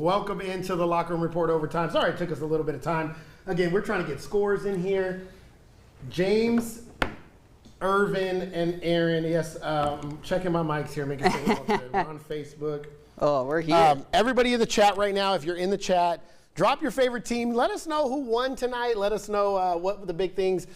Welcome into the Locker Room Report Overtime. Sorry it took us a little bit of time. Again, we're trying to get scores in here. James, Irvin, and Aaron. Yes, checking my mics here, making sure we're all good. We're on Facebook. Oh, we're here. Everybody in the chat right now, if you're in the chat, drop your favorite team. Let us know who won tonight. Let us know what the big things.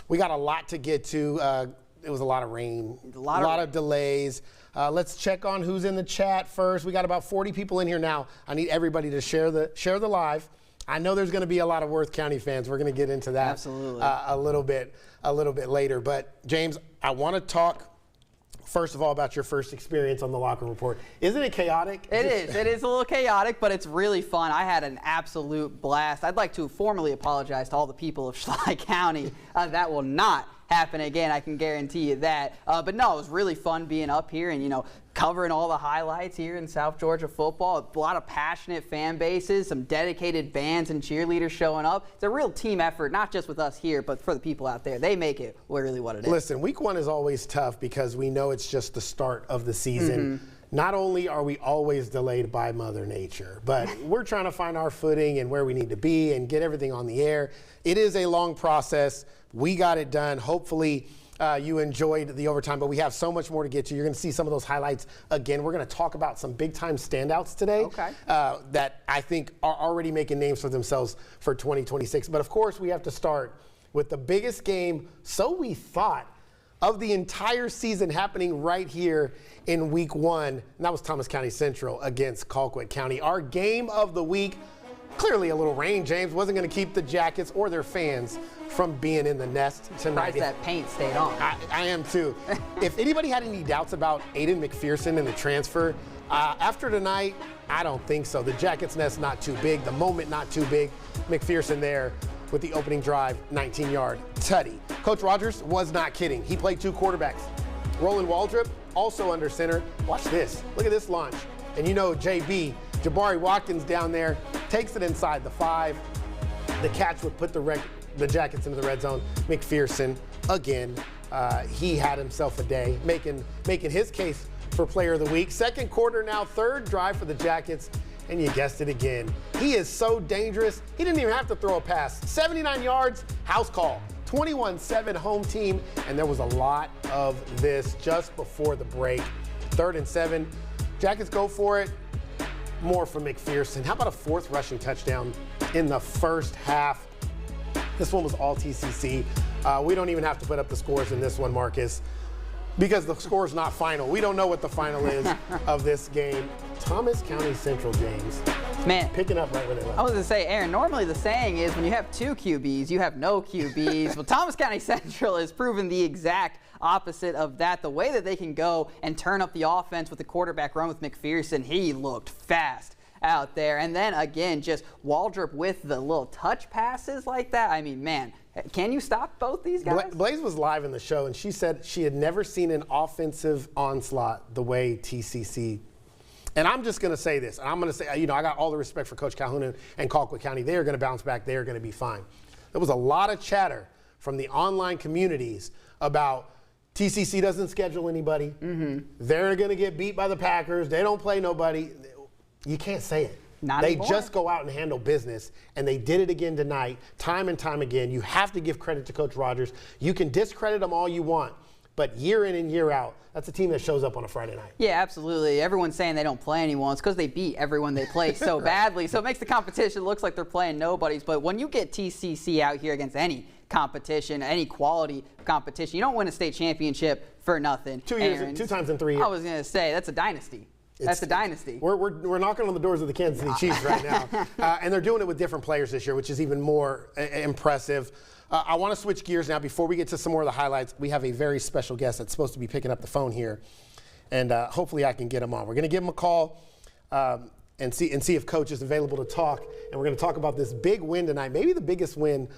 We got a lot to get to. It was a lot of rain, a lot of delays. Let's check on who's in the chat first. We got about 40 people in here now. I need everybody to share the live. I know there's going to be a lot of Worth County fans. We're going to get into that Absolutely. a little bit later. But James, I want to talk first of all about your first experience on the Locker Room Report. Isn't it chaotic? It is. It is a little chaotic, but it's really fun. I had an absolute blast. I'd like to formally apologize to all the people of Schley County. That will not happen again, I can guarantee you that. But no, it was really fun being up here and, covering all the highlights here in South Georgia football. A lot of passionate fan bases, some dedicated bands and cheerleaders showing up. It's a real team effort, not just with us here, but for the people out there. They make it really what it is. Listen, week one is always tough because we know it's just the start of the season. Not only are we always delayed by Mother Nature, but we're trying to find our footing and where we need to be and get everything on the air. It is a long process. We got it done. Hopefully you enjoyed the overtime, but we have so much more to get to. You're going to see some of those highlights again. We're going to talk about some big-time standouts today that I think are already making names for themselves for 2026. But, of course, we have to start with the biggest game, so we thought, of the entire season happening right here in week one, and that was Thomas County Central against Colquitt County. Our game of the week, clearly a little rain, James, wasn't going to keep the Jackets or their fans from being in the nest tonight. Surprised that paint stayed on. I am too. If anybody had any doubts about Aiden McPherson and the transfer, after tonight, I don't think so. The Jackets nest not too big, the moment not too big. McPherson there with the opening drive, 19-yard tutty. Coach Rogers was not kidding. He played two quarterbacks. Roland Waldrop, also under center. Watch this. Look at this launch. And JB, Jabari Watkins down there, takes it inside the 5. The catch would put the Jackets into the red zone. McPherson, again, he had himself a day, making his case for player of the week. Second quarter now, third drive for the Jackets. And you guessed it again. He is so dangerous. He didn't even have to throw a pass. 79 yards, house call. 21-7 home team. And there was a lot of this just before the break. 3rd and 7. Jackets go for it. More from McPherson. How about a 4th rushing touchdown in the first half? This one was all TCC. We don't even have to put up the scores in this one, Marcus, because the score's not final. We don't know what the final is of this game. Thomas County Central, James. Man, picking up right where they left. I was going to say, Aaron, normally the saying is when you have 2 QBs, you have no QBs. Well, Thomas County Central has proven the exact opposite of that. The way that they can go and turn up the offense with the quarterback run with McPherson, he looked fast out there. And then, again, just Waldrop with the little touch passes like that. I mean, man, can you stop both these guys? Blaze was live in the show, and she said she had never seen an offensive onslaught the way TCC. And I'm just going to say this. I'm going to say, I got all the respect for Coach Calhoun and Colquitt County. They are going to bounce back. They are going to be fine. There was a lot of chatter from the online communities about TCC doesn't schedule anybody. They're going to get beat by the Packers. They don't play nobody. You can't say it. They just go out and handle business, and they did it again tonight, time and time again. You have to give credit to Coach Rogers. You can discredit them all you want, but year in and year out, that's a team that shows up on a Friday night. Yeah, absolutely. Everyone's saying they don't play anyone. It's because they beat everyone they play so badly. So it makes the competition look like they're playing nobodies. But when you get TCC out here against any competition, any quality competition, you don't win a state championship for nothing. 2 years, 2 times in 3 years. I was going to say, that's a dynasty. That's a dynasty. We're knocking on the doors of the Kansas City Chiefs right now. And they're doing it with different players this year, which is even more impressive. I want to switch gears now. Before we get to some more of the highlights, we have a very special guest that's supposed to be picking up the phone here. And hopefully I can get him on. We're going to give him a call and see if Coach is available to talk. And we're going to talk about this big win tonight, maybe the biggest win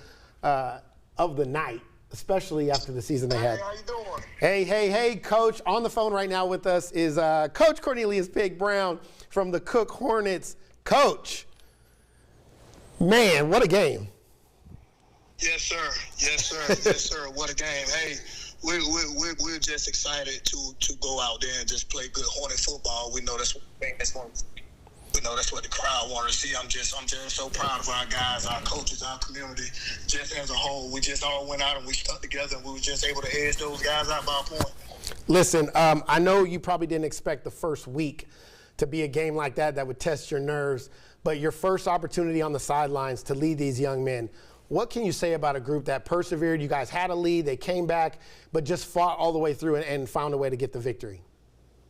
of the night, especially after the season they had. Hey, how you doing? Hey, Coach. On the phone right now with us is Coach Cornelius Pig Brown from the Cook Hornets. Coach, man, what a game. Yes, sir. Yes, sir. Yes, sir. What a game. Hey, we're just excited to go out there and just play good Hornet football. We know that's what that's going to You know, that's what the crowd wanted to see. I'm just so proud of our guys, our coaches, our community, just as a whole. We just all went out and we stuck together, and we were just able to edge those guys out by a point. Listen, I know you probably didn't expect the first week to be a game like that would test your nerves, but your first opportunity on the sidelines to lead these young men, what can you say about a group that persevered? You guys had a lead, they came back, but just fought all the way through and found a way to get the victory?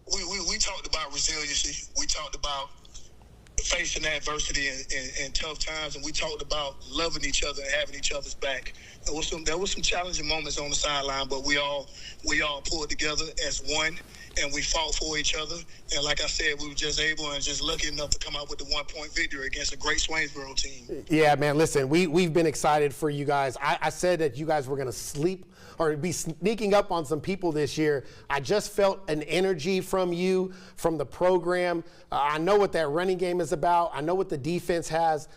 We talked about resiliency. We talked about facing adversity in tough times, and we talked about loving each other and having each other's back. There was some challenging moments on the sideline, but we all pulled together as one, and we fought for each other. And like I said, we were just able and just lucky enough to come out with the 1-point victory against a great Swainsboro team. Yeah, man, listen, we've been excited for you guys. I said that you guys were going to sleep or be sneaking up on some people this year. I just felt an energy from you, from the program. I know what that running game is about. I know what the defense has.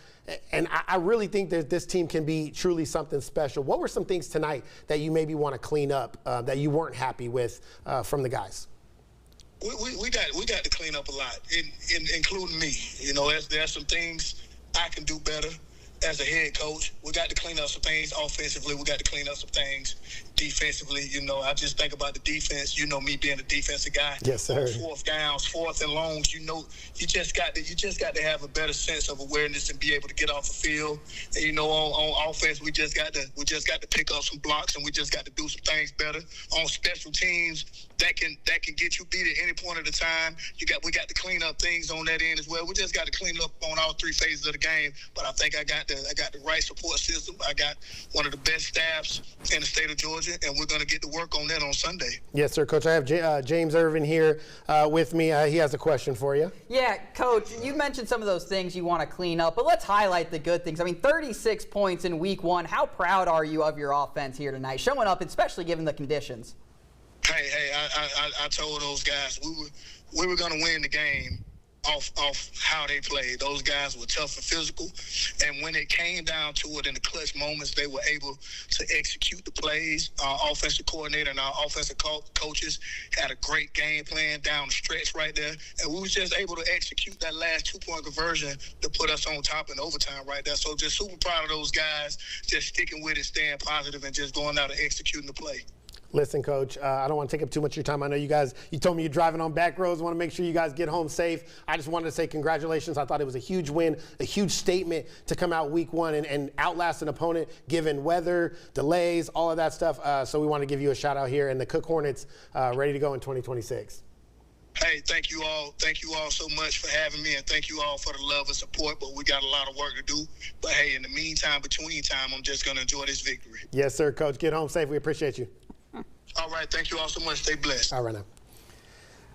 And I really think that this team can be truly something special. What were some things tonight that you maybe want to clean up that you weren't happy with from the guys? We got to clean up a lot, including me. You know, there's some things I can do better as a head coach. We got to clean up some things offensively. We got to clean up some things defensively. You know, I just think about the defense. You know, me being a defensive guy. Yes, sir. Fourth downs, fourth and longs. You know, you just got to have a better sense of awareness and be able to get off the field. And you know, on offense, we just got to pick up some blocks, and we just got to do some things better. On special teams, that can get you beat at any point of the time. We got to clean up things on that end as well. We just got to clean up on all three phases of the game. But I think I got the right support system. I got one of the best staffs in the state of Georgia, and we're going to get to work on that on Sunday. Yes, sir, Coach. I have James Irvin here with me. He has a question for you. Yeah, Coach, you mentioned some of those things you want to clean up, but let's highlight the good things. I mean, 36 points in week one. How proud are you of your offense here tonight, showing up, especially given the conditions? Hey, I told those guys we were going to win the game off how they played. Those guys were tough and physical, and when it came down to it in the clutch moments, they were able to execute the plays. Our offensive coordinator and our offensive coaches had a great game plan down the stretch right there, and we was just able to execute that last 2-point conversion to put us on top in overtime right there. So just super proud of those guys, just sticking with it, staying positive, and just going out and executing the play. Listen, Coach, I don't want to take up too much of your time. I know you told me you're driving on back roads. I want to make sure you guys get home safe. I just wanted to say congratulations. I thought it was a huge win, a huge statement to come out week one and outlast an opponent given weather, delays, all of that stuff. So we want to give you a shout out here, and the Cook Hornets ready to go in 2026. Hey, thank you all. Thank you all so much for having me, and thank you all for the love and support. But we got a lot of work to do. But, hey, in the meantime, between time, I'm just going to enjoy this victory. Yes, sir, Coach. Get home safe. We appreciate you. All right. Thank you all so much. Stay blessed. All right now.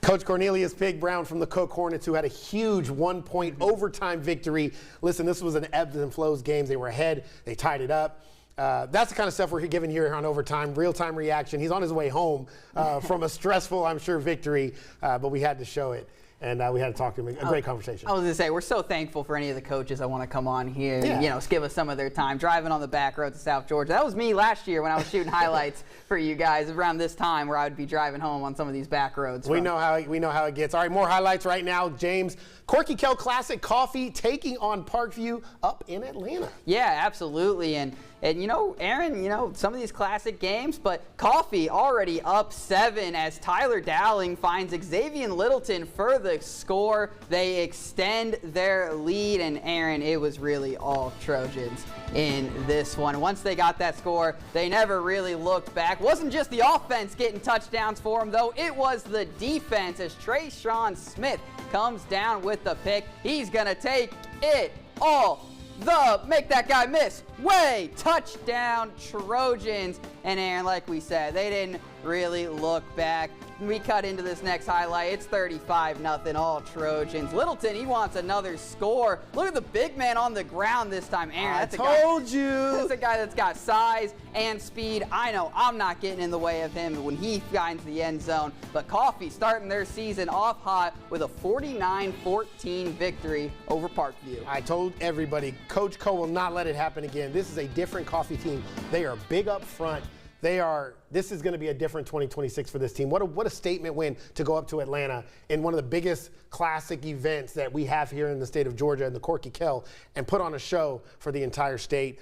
Coach Cornelius Pig Brown from the Cook Hornets, who had a huge 1-point overtime victory. Listen, this was an ebbs and flows game. They were ahead. They tied it up. That's the kind of stuff we're giving here on Overtime, real-time reaction. He's on his way home from a stressful, I'm sure, victory, but we had to show it. And we had to talk to him. A great conversation. I was going to say, we're so thankful for any of the coaches that want to come on here and, give us some of their time driving on the back roads of South Georgia. That was me last year when I was shooting highlights for you guys around this time where I would be driving home on some of these back roads. We know how it gets. All right, more highlights right now. James, Corky Kell Classic Coffee taking on Parkview up in Atlanta. Yeah, absolutely. And Aaron, some of these classic games, but Coffee already up 7 as Tyler Dowling finds Xavier Littleton for the score. They extend their lead, and Aaron, it was really all Trojans in this one. Once they got that score, they never really looked back. Wasn't just the offense getting touchdowns for them, though. It was the defense as Trayshawn Smith comes down with the pick. He's going to take it all make that guy miss way. Touchdown Trojans. And Aaron, like we said, they didn't really look back. We cut into this next highlight. It's 35-0, all Trojans. Littleton, he wants another score. Look at the big man on the ground this time, Aaron. That's a guy that's got size and speed. I know I'm not getting in the way of him when he finds the end zone. But Coffee starting their season off hot with a 49-14 victory over Parkview. I told everybody, Coach Co will not let it happen again. This is a different Coffee team. They are big up front. This is going to be a different 2026 for this team. What a statement win to go up to Atlanta in one of the biggest classic events that we have here in the state of Georgia in the Corky Kell and put on a show for the entire state.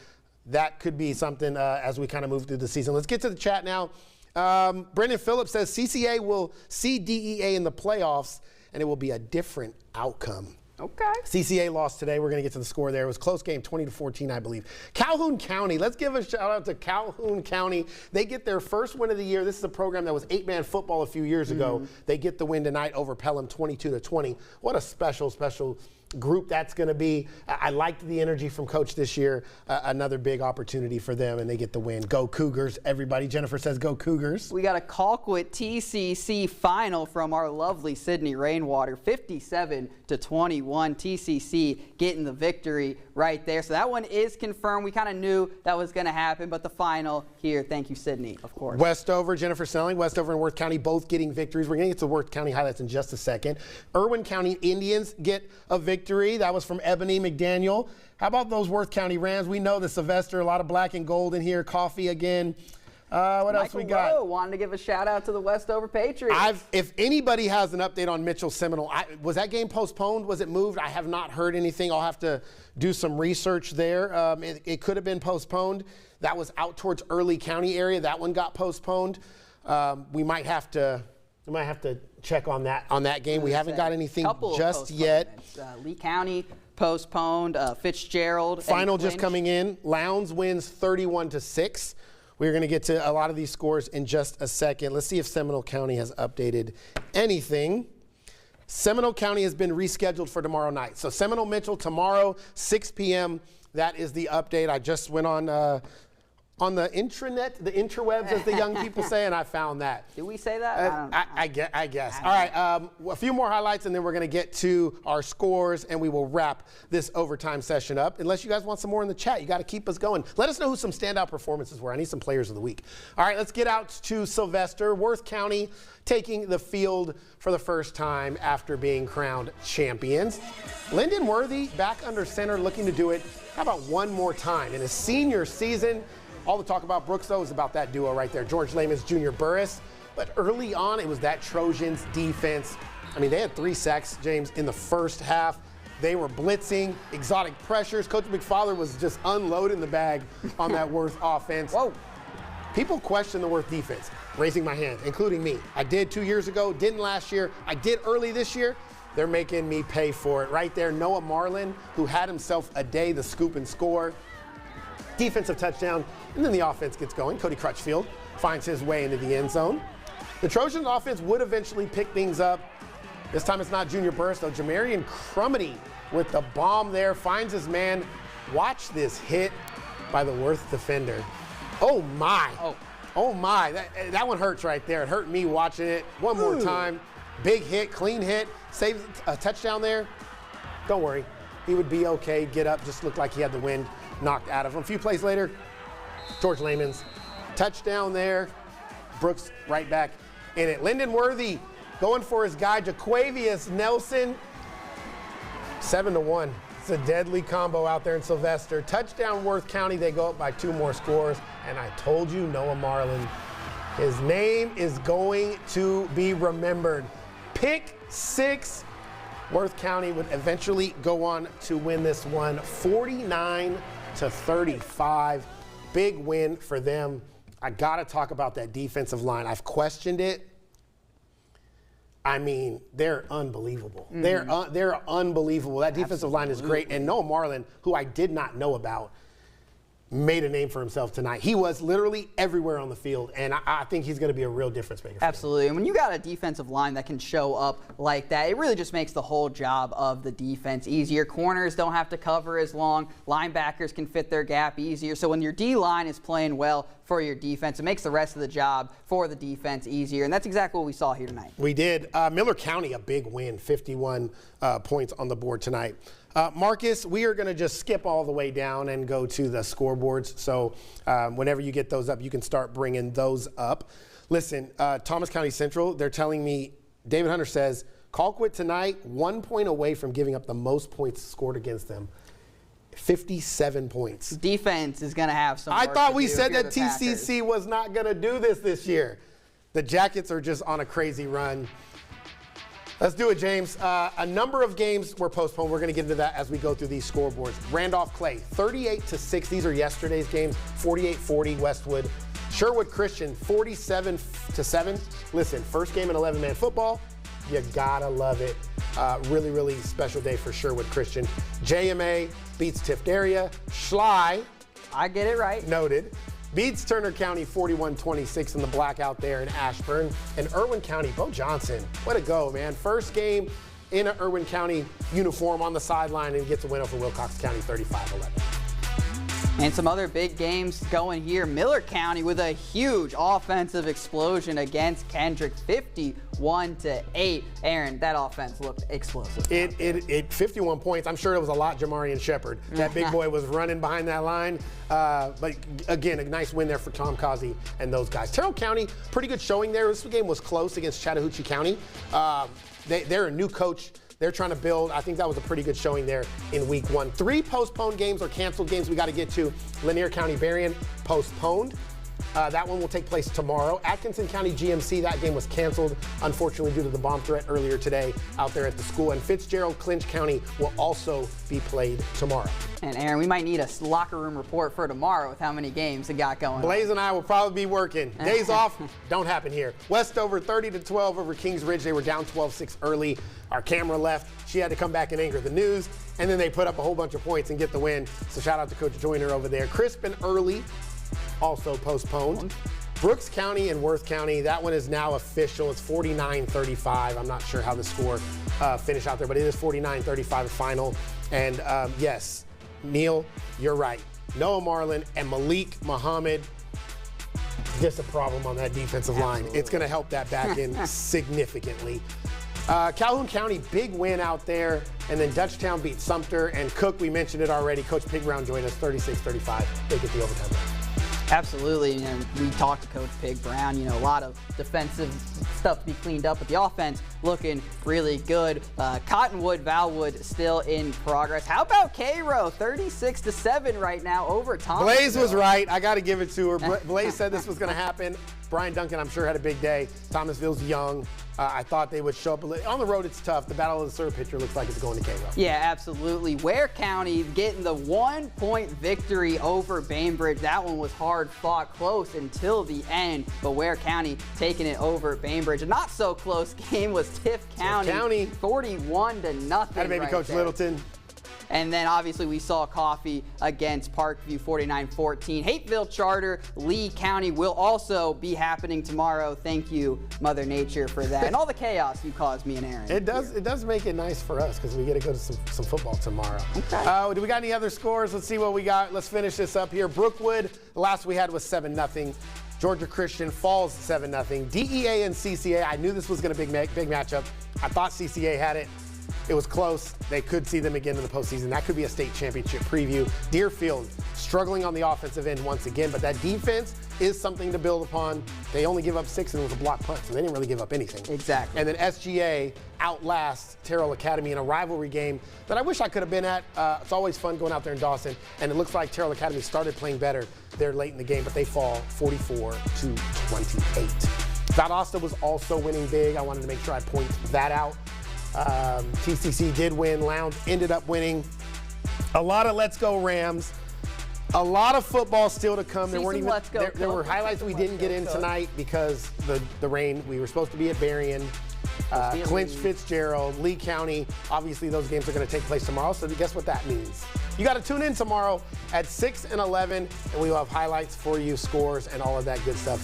That could be something as we kind of move through the season. Let's get to the chat now. Brendan Phillips says CCA will see DEA in the playoffs, and it will be a different outcome. Okay. CCA lost today. We're going to get to the score there. It was a close game, 20-14, I believe. Calhoun County. Let's give a shout out to Calhoun County. They get their first win of the year. This is a program that was 8-man football a few years ago. They get the win tonight over Pelham, 22-20. What a special group that's going to be. I liked the energy from Coach this year. Another big opportunity for them, and they get the win. Go Cougars, everybody. Jennifer says go Cougars. We got a Colquitt TCC final from our lovely Sydney Rainwater, 57-21. TCC getting the victory right there. So that one is confirmed. We kind of knew that was going to happen, but the final here, thank you, Sydney, of course. Westover, Jennifer Selling, Westover and Worth County both getting victories. We're going to get to Worth County highlights in just a second. Irwin County Indians get a victory. That was from Ebony McDaniel. How about those Worth County Rams? We know the Sylvester, a lot of black and gold in here. Coffee again. What else we got? Michael Rowe wanted to give a shout out to the Westover Patriots. If anybody has an update on Mitchell Seminole, was that game postponed? Was it moved? I have not heard anything. I'll have to do some research there. It could have been postponed. That was out towards Early County area. That one got postponed. We might have to check on that game. We haven't got anything just yet. Lee County postponed. Fitzgerald. Final just coming in. Lowndes wins 31-6. We're going to get to a lot of these scores in just a second. Let's see if Seminole County has updated anything. Seminole County has been rescheduled for tomorrow night. So Seminole Mitchell tomorrow, 6 p.m. That is the update. I just went on the intranet, the interwebs, as the young people say, and I found that. Did we say that? I guess. All right, a few more highlights, and then we're going to get to our scores, and we will wrap this overtime session up. Unless you guys want some more in the chat, you got to keep us going. Let us know who some standout performances were. I need some players of the week. All right, let's get out to Sylvester. Worth County taking the field for the first time after being crowned champions. Lyndon Worthy back under center, looking to do it. How about one more time in his senior season? All the talk about Brooks, though, is about that duo right there, George Lamons, Jr. Burris. But early on, it was that Trojans defense. I mean, they had 3 sacks, James, in the first half. They were blitzing, exotic pressures. Coach McFarland was just unloading the bag on that Worth offense. Whoa. People question the Worth defense, raising my hand, including me. I did 2 years ago, didn't last year. I did early this year. They're making me pay for it. Right there, Noah Marlin, who had himself a day, the scoop and score. Defensive touchdown, and then the offense gets going. Cody Crutchfield finds his way into the end zone. The Trojans offense would eventually pick things up. This time it's not Junior Burris, though. Jamarian Crumity with the bomb there, finds his man. Watch this hit by the Worth defender. Oh, my. Oh, my. That one hurts right there. It hurt me watching it. One more time. Big hit, clean hit. Saves a touchdown there. Don't worry. He would be okay. Get up. Just looked like he had the wind knocked out of him. A few plays later, George Lamons, touchdown there. Brooks right back in it. Lyndon Worthy going for his guy, Jaquavius Nelson. 7-1. It's a deadly combo out there in Sylvester. Touchdown Worth County. They go up by 2 more scores. And I told you, Noah Marlin, his name is going to be remembered. Pick 6. Worth County would eventually go on to win this one, 49-35. Big win for them. I got to talk about that defensive line. I've questioned it. I mean, they're unbelievable. They're unbelievable. That defensive line is great. And Noah Marlin, who I did not know about, made a name for himself tonight. He was literally everywhere on the field, and I think he's going to be a real difference maker. Absolutely. And when you got a defensive line that can show up like that, it really just makes the whole job of the defense easier. Corners don't have to cover as long. Linebackers can fit their gap easier. So when your D-line is playing well for your defense, it makes the rest of the job for the defense easier. And that's exactly what we saw here tonight. We did. Miller County, a big win, 51 points on the board tonight. Marcus, we are going to just skip all the way down and go to the scoreboards. So whenever you get those up, you can start bringing those up. Listen, Thomas County Central, they're telling me, David Hunter says, Colquitt tonight, 1 point away from giving up the most points scored against them. 57 points. Defense is going to have some I work thought to we do said if you're that the Packers. TCC was not going to do this year. The Jackets are just on a crazy run. Let's do it, James. A number of games were postponed. We're going to get into that as we go through these scoreboards. Randolph-Clay, 38-6. These are yesterday's games. 48-40 Westwood. Sherwood Christian, 47-7. Listen, first game in 11-man football. You gotta love it. Really, really special day for Sherwood Christian. JMA beats Tiftaria. Schley, I get it right. noted, beats Turner County 41-26 in the blackout there in Ashburn. And Irwin County, Bo Johnson, way to go, man. First game in an Irwin County uniform on the sideline and gets a win over Wilcox County 35-11. And some other big games going here. Miller County with a huge offensive explosion against Kendrick, 51-8. Aaron, that offense looked explosive. It 51 points. I'm sure it was a lot Jamarian Shepherd. That big boy was running behind that line. But again, a nice win there for Tom Causey and those guys. Terrell County, pretty good showing there. This game was close against Chattahoochee County. They're a new coach. They're trying to build. I think that was a pretty good showing there in week 1. 3 postponed games or canceled games we got to get to. Lanier County Berrien postponed. That one will take place tomorrow. Atkinson County GMC, that game was canceled, unfortunately, due to the bomb threat earlier today out there at the school. And Fitzgerald Clinch County will also be played tomorrow. And Aaron, we might need a locker room report for tomorrow with how many games it got going. Blaze and I will probably be working. Days off don't happen here. Westover 30-12 over Kings Ridge. They were down 12-6 early. Our camera left. She had to come back and anchor the news. And then they put up a whole bunch of points and get the win. So shout out to Coach Joyner over there. Crisp and Early also postponed. Brooks County and Worth County, that one is now official. It's 49-35. I'm not sure how the score finished out there, but it is 49-35 final. And yes, Neil, you're right. Noah Marlin and Malik Muhammad, just a problem on that defensive line. It's going to help that back end significantly. Calhoun County, big win out there. And then Dutchtown beat Sumter. And Cook, we mentioned it already. Coach Pig Brown joined us, 36-35. They get the overtime win. Absolutely. You know, we talked to Coach Pig Brown. You know, a lot of defensive stuff to be cleaned up, but the offense looking really good. Cottonwood, Valwood still in progress. How about Cairo? 36-7 right now over Thomasville. Blaze was right. I got to give it to her. Blaze said this was going to happen. Brian Duncan, I'm sure, had a big day. Thomasville's young. I thought they would show up. On the road, it's tough. The Battle of the Surf picture looks like it's going to Cairo. Yeah, absolutely. Ware County getting the 1-point victory over Bainbridge. That one was hard fought, close until the end. But Ware County taking it over Bainbridge. A not so close game was Tiff County. 41-0. Had a baby Coach Littleton. And then obviously we saw Coffee against Parkview 49-14. Hateville Charter, Lee County will also be happening tomorrow. Thank you, Mother Nature, for that. And all the chaos you caused me and Aaron. It does make it nice for us because we get to go to some football tomorrow. Okay. Do we got any other scores? Let's see what we got. Let's finish this up here. Brookwood, the last we had was 7-0. Georgia Christian falls 7-0. DEA and CCA, I knew this was going to be a big matchup. I thought CCA had it. It was close. They could see them again in the postseason. That could be a state championship preview. Deerfield struggling on the offensive end once again, but that defense is something to build upon. They only give up 6 and it was a block punt, so they didn't really give up anything. Exactly. And then SGA outlasts Terrell Academy in a rivalry game that I wish I could have been at. It's always fun going out there in Dawson, and it looks like Terrell Academy started playing better there late in the game, but they fall 44-28. Valdosta was also winning big. I wanted to make sure I point that out. TCC did win. Lounge ended up winning. A lot of Let's Go Rams. A lot of football still to come. There were highlights we didn't get in tonight because the rain. We were supposed to be at Berrien. Clinch, Fitzgerald, Lee County. Obviously, those games are going to take place tomorrow, so guess what that means? You got to tune in tomorrow at 6 and 11, and we will have highlights for you, scores, and all of that good stuff.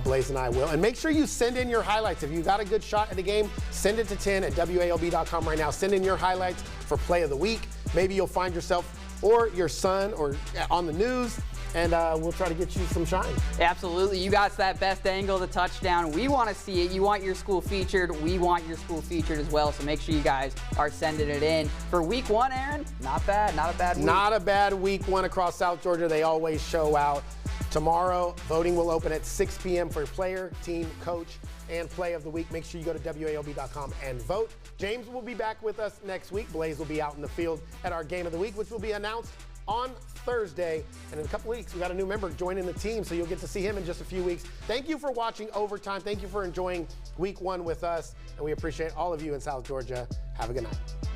Blaze and I will. And make sure you send in your highlights. If you got a good shot at the game, send it to 10 at WALB.com right now. Send in your highlights for Play of the Week. Maybe you'll find yourself or your son or on the news, and we'll try to get you some shine. Absolutely. You got that best angle of the touchdown. We want to see it. You want your school featured. We want your school featured as well, so make sure you guys are sending it in. For week 1, Aaron, not bad. Not a bad week. Not a bad week 1 across South Georgia. They always show out. Tomorrow, voting will open at 6 p.m. for player, team, coach, and play of the week. Make sure you go to WALB.com and vote. James will be back with us next week. Blaze will be out in the field at our game of the week, which will be announced on Thursday. And in a couple weeks, we got a new member joining the team, so you'll get to see him in just a few weeks. Thank you for watching Overtime. Thank you for enjoying week 1 with us. And we appreciate all of you in South Georgia. Have a good night.